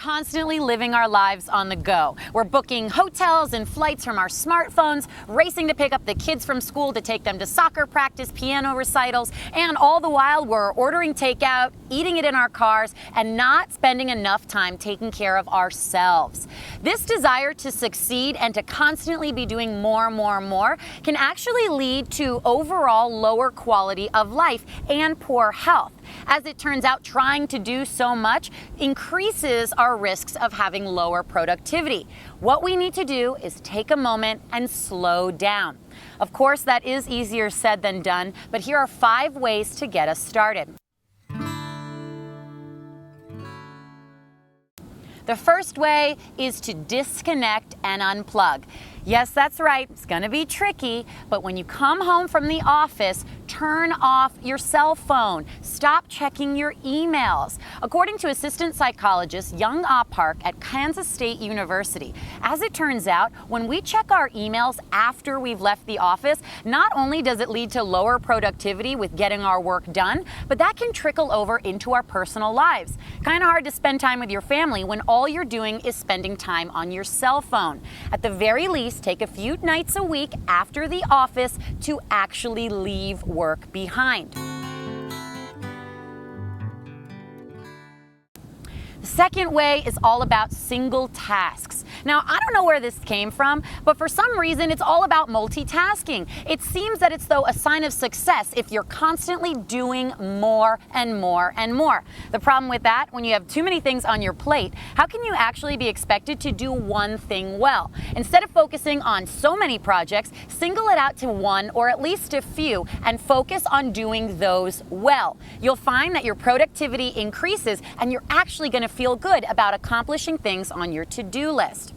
constantly living our lives on the go. We're booking hotels and flights from our smartphones, racing to pick up the kids from school to take them to soccer practice, piano recitals, and all the while we're ordering takeout, eating it in our cars, and not spending enough time taking care of ourselves. This desire to succeed and to constantly be doing more can actually lead to overall lower quality of life and poor health. As it turns out, trying to do so much increases our risks of having lower productivity. What we need to do is take a moment and slow down. Of course, that is easier said than done, but here are 5 ways to get us started. The first way is to disconnect and unplug. Yes, that's right, it's gonna be tricky, but when you come home from the office, turn off your cell phone. Stop checking your emails. According to assistant psychologist Young Ah Park at Kansas State University, as it turns out, when we check our emails after we've left the office, not only does it lead to lower productivity with getting our work done, but that can trickle over into our personal lives. Kind of hard to spend time with your family when all you're doing is spending time on your cell phone. At the very least, take a few nights a week after the office to actually leave work behind. The second way is all about single tasks. Now, I don't know where this came from, but for some reason, it's all about multitasking. It seems that it's, though, a sign of success if you're constantly doing more and more and more. The problem with that, when you have too many things on your plate, how can you actually be expected to do one thing well? Instead of focusing on so many projects, single it out to one or at least a few and focus on doing those well. You'll find that your productivity increases and you're actually going to feel good about accomplishing things on your to-do list.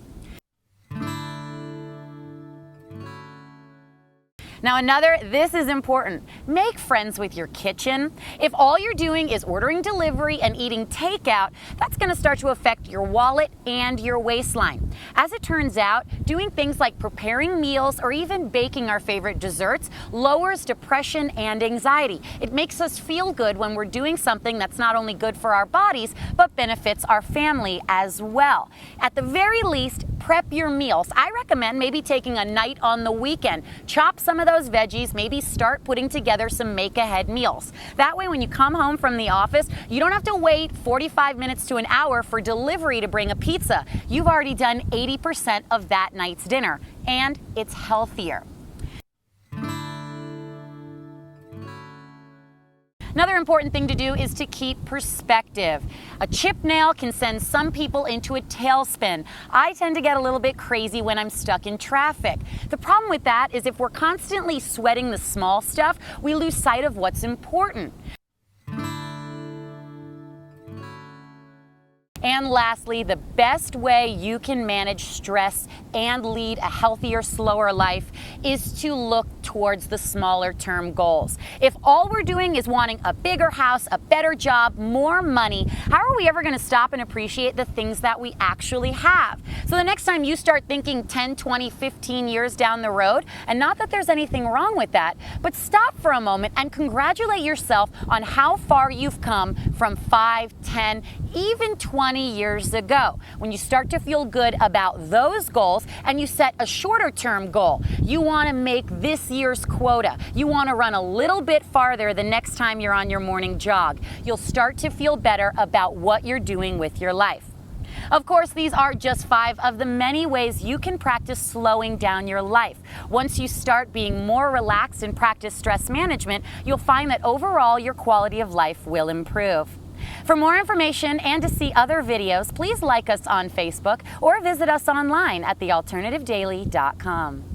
Now this is important. Make friends with your kitchen. If all you're doing is ordering delivery and eating takeout, that's going to start to affect your wallet and your waistline. As it turns out, doing things like preparing meals or even baking our favorite desserts lowers depression and anxiety. It makes us feel good when we're doing something that's not only good for our bodies, but benefits our family as well. At the very least, prep your meals. I recommend maybe taking a night on the weekend. Chop some of those veggies, maybe start putting together some make-ahead meals. That way, when you come home from the office, you don't have to wait 45 minutes to an hour for delivery to bring a pizza. You've already done 80% of that night's dinner, and it's healthier. Another important thing to do is to keep perspective. A chipped nail can send some people into a tailspin. I tend to get a little bit crazy when I'm stuck in traffic. The problem with that is if we're constantly sweating the small stuff, we lose sight of what's important. And lastly, the best way you can manage stress and lead a healthier, slower life is to look towards the smaller term goals. If all we're doing is wanting a bigger house, a better job, more money, how are we ever going to stop and appreciate the things that we actually have? So the next time you start thinking 10, 20, 15 years down the road, and not that there's anything wrong with that, but stop for a moment and congratulate yourself on how far you've come from 5, 10, even 20 years ago. When you start to feel good about those goals and you set a shorter term goal, you want to make this year's quota. You want to run a little bit farther the next time you're on your morning jog. You'll start to feel better about what you're doing with your life. Of course, these are just 5 of the many ways you can practice slowing down your life. Once you start being more relaxed and practice stress management, you'll find that overall your quality of life will improve. For more information and to see other videos, please like us on Facebook or visit us online at thealternativedaily.com.